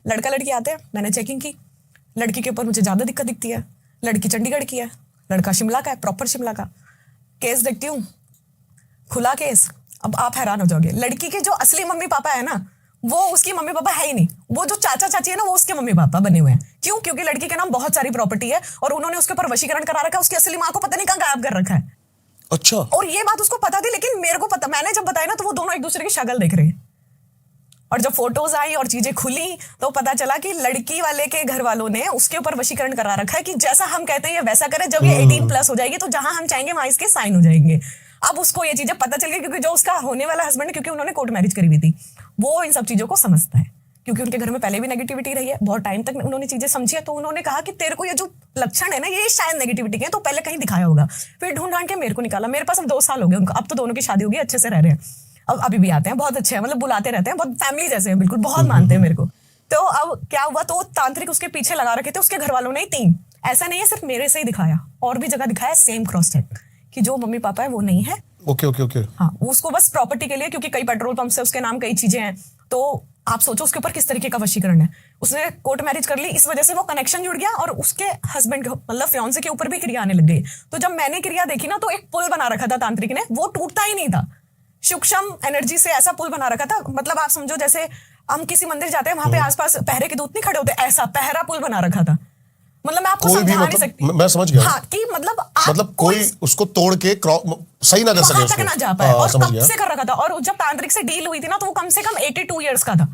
लड़का लड़की आते हैं, मैंने चेकिंग की, लड़की के ऊपर मुझे ज्यादा दिक्कत दिखती है, लड़की चंडीगढ़ की है, लड़का शिमला का है, प्रॉपर शिमला का। केस देखती हूँ, खुला केस। अब आप हैरान हो जाओगे, लड़की के जो असली मम्मी पापा है ना, वो उसकी मम्मी पापा है ही नहीं, वो जो चाचा चाची है ना, वो उसके मम्मी पापा बने हुए हैं। क्यों? क्योंकि लड़की के नाम बहुत सारी प्रॉपर्टी है और उन्होंने उसके ऊपर वशीकरण करा रखा है, उसकी असली माँ को पता नहीं कहाँ गायब कर रखा है। अच्छा। और ये बात उसको पता थी, लेकिन मेरे को पता, मैंने जब बताया ना तो वो दोनों एक दूसरे की शक्ल देख रहे हैं। और जब फोटोज आई और चीजें खुली तो पता चला कि लड़की वाले के घर वालों ने उसके ऊपर वशीकरण करा रखा है कि जैसा हम कहते हैं ये वैसा करे, जब ये 18+ हो जाएगी तो जहां हम चाहेंगे वहां इसके साइन हो जाएंगे। अब उसको ये चीजें पता चल गई, क्योंकि जो उसका होने वाला हस्बैंड है, क्योंकि उन्होंने कोर्ट मैरिज करी हुई थी, वो इन सब चीजों को समझता है, क्योंकि उनके घर में पहले भी नेगेटिविटी रही है, बहुत टाइम तक उन्होंने चीजें समझी है। तो उन्होंने कहा कि तेरे को ये जो लक्षण है ना, ये शायद नेगेटिविटी के हैं, तो पहले कहीं दिखाया होगा। फिर ढूंढ ढांड के मेरे को निकाला। मेरे पास अब 2 साल हो गए उनका, अब तो दोनों की शादी होगी, अच्छे से रह रहे हैं। अब अभी भी आते हैं, बहुत अच्छे हैं, मतलब बुलाते रहते हैं, बहुत फैमिली जैसे हैं, बिल्कुल बहुत मानते हैं मेरे को। तो अब क्या हुआ, तो तांत्रिक उसके पीछे लगा रखे थे उसके घर वालों ने ही 3। ऐसा नहीं है सिर्फ मेरे से ही दिखाया, और भी जगह दिखाया सेम क्रॉस चेक, कि जो मम्मी पापा है वो नहीं है। Okay okay okay. हाँ, उसको बस प्रॉपर्टी के लिए, क्योंकि कई पेट्रोल पंप से उसके नाम कई चीजें हैं, तो आप सोचो उसके ऊपर किस तरीके का वशीकरण है। उसने कोर्ट मैरिज कर ली, इस वजह से वो कनेक्शन जुड़ गया और उसके हस्बैंड मतलब फियांसे के ऊपर भी क्रिया आने लग गई। तो जब मैंने क्रिया देखी ना, तो एक पुल बना रखा था तांत्रिक ने, वो टूटता ही नहीं था। सूक्ष्म एनर्जी से ऐसा पुल बना रखा था, मतलब आप समझो जैसे हम किसी मंदिर जाते हैं, वहां पे आसपास पहरे के दूत नहीं खड़े होते, ऐसा पहरा पुल बना रखा था। मतलब मैं आपको समझा नहीं सकती। मैं समझ गया। हाँ, कि मतलब कोई उसको तोड़ के सही ना कर सके, वहां तक ना जा पाए, और समझ कब गया। से कर रखा था। और जब तांत्रिक से डील हुई थी ना, तो वो कम से कम 82 ईयर्स का था।